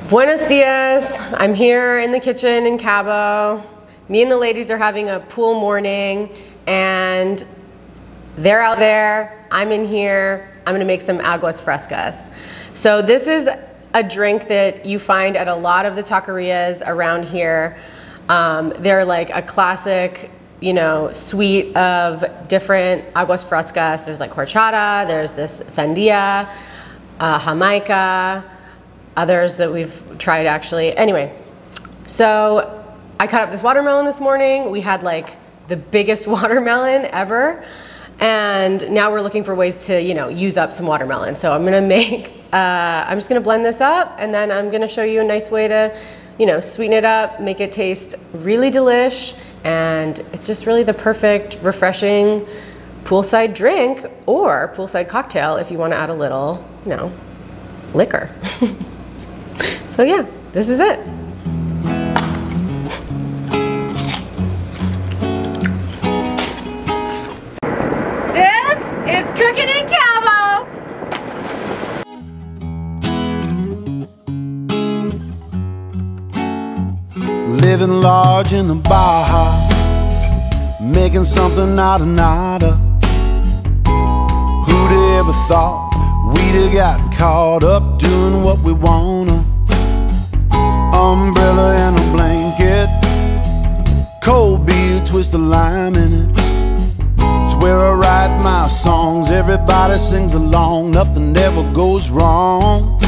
Buenos dias. I'm here in the kitchen in Cabo. Me and the ladies are having a pool morning and they're out there, I'm in here. I'm gonna make some Aguas Frescas. So this is a drink that you find at a lot of the taquerias around here. They're like a classic, you know, suite of different Aguas Frescas. There's like horchata, there's this Sandia, Jamaica, others that we've tried actually. Anyway, so I cut up this watermelon this morning. We had like the biggest watermelon ever. And now we're looking for ways to, you know, use up some watermelon. So I'm gonna make, I'm just gonna blend this up and then I'm gonna show you a nice way to, you know, sweeten it up, make it taste really delish. And it's just really the perfect, refreshing poolside drink or poolside cocktail if you wanna add a little, you know, liquor. So yeah, this is it. This is cooking in Cabo. Living large in the Baja, making something out of nada. Who'd ever thought we'd have got caught up doing what we wanna? Umbrella and a blanket, cold beer, twist of lime in it. It's where I write my songs, everybody sings along, nothing ever goes wrong.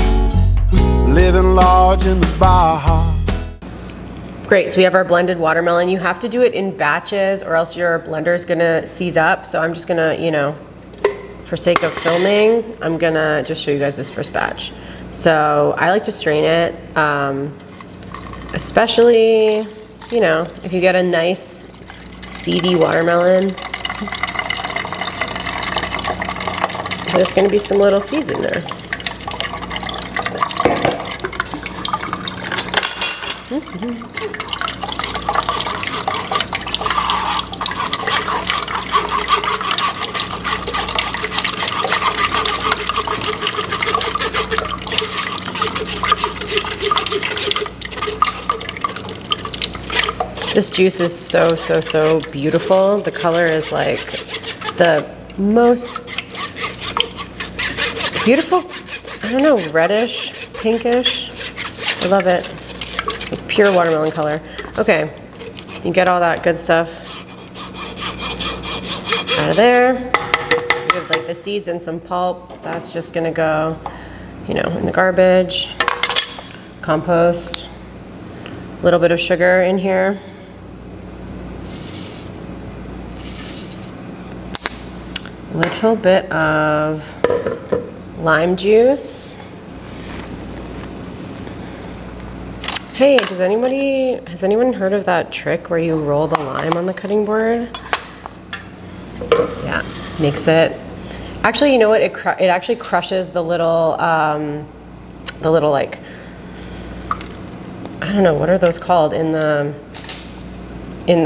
Living large in the Baja. Great, so we have our blended watermelon. You have to do it in batches or else your blender is gonna seize up. So I'm just gonna, you know, for sake of filming, I'm gonna just show you guys this first batch. So I like to strain it, especially, you know, if you get a nice seedy watermelon. There's gonna be some little seeds in there. This juice is so beautiful. The color is like the most beautiful, I don't know, reddish, pinkish. I love it. Pure watermelon color. Okay, you get all that good stuff out of there. You have like the seeds and some pulp. That's just gonna go, you know, in the garbage. Compost. A little bit of sugar in here. A little bit of lime juice. Hey, has anyone heard of that trick where you roll the lime on the cutting board? Yeah, makes it. Actually, you know what? It actually crushes the little like, I don't know, what are those called in the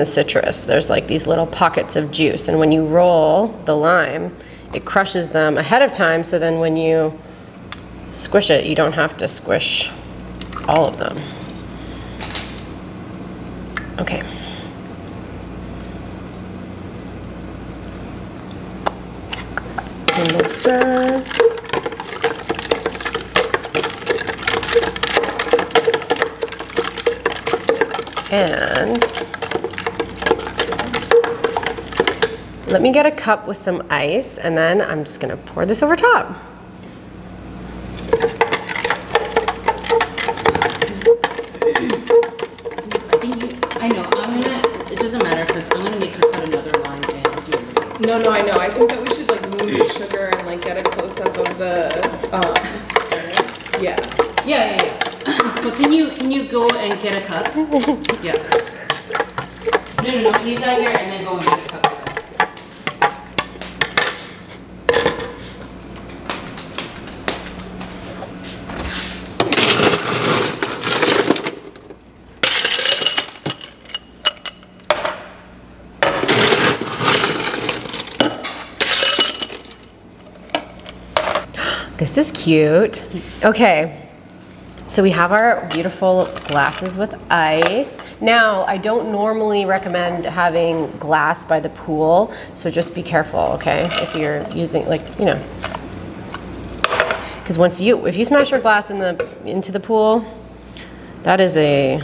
citrus? There's like these little pockets of juice, and when you roll the lime, it crushes them ahead of time, so then when you squish it, you don't have to squish all of them. Okay. And we'll stir. And let me get a cup with some ice, and then I'm just gonna pour this over top. I know, it doesn't matter because I'm gonna make her cut another line and No, I know. I think that we should like move the sugar and like get a close up of the, Yeah. But can you go and get a cup? Yeah. No, leave that here and then go and get a cup with us. This is cute. Okay, So we have our beautiful glasses with ice. Now, I don't normally recommend having glass by the pool, so just be careful, okay? If you're using, like, you know, because if you smash your glass into the pool, that is a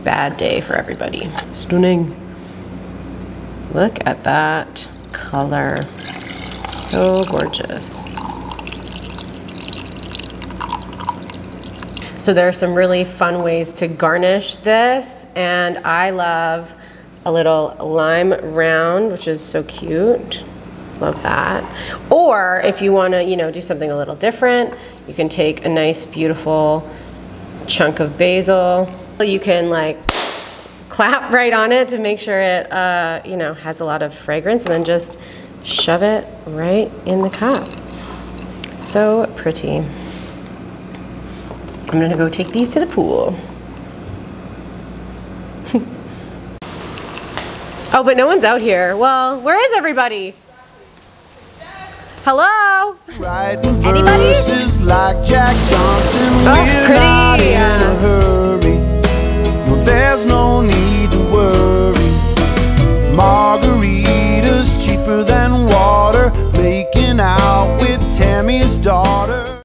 bad day for everybody. Stunning. Look at that color. So gorgeous. So there are some really fun ways to garnish this, and I love a little lime round, which is so cute. Love that. Or if you want to, you know, do something a little different, you can take a nice, beautiful chunk of basil. You can like clap right on it to make sure it, you know, has a lot of fragrance, and then just shove it right in the cup. So pretty. I'm gonna go take these to the pool. Oh, but no one's out here. Well, where is everybody? Hello? Writing verses like Jack Johnson. Oh, pretty.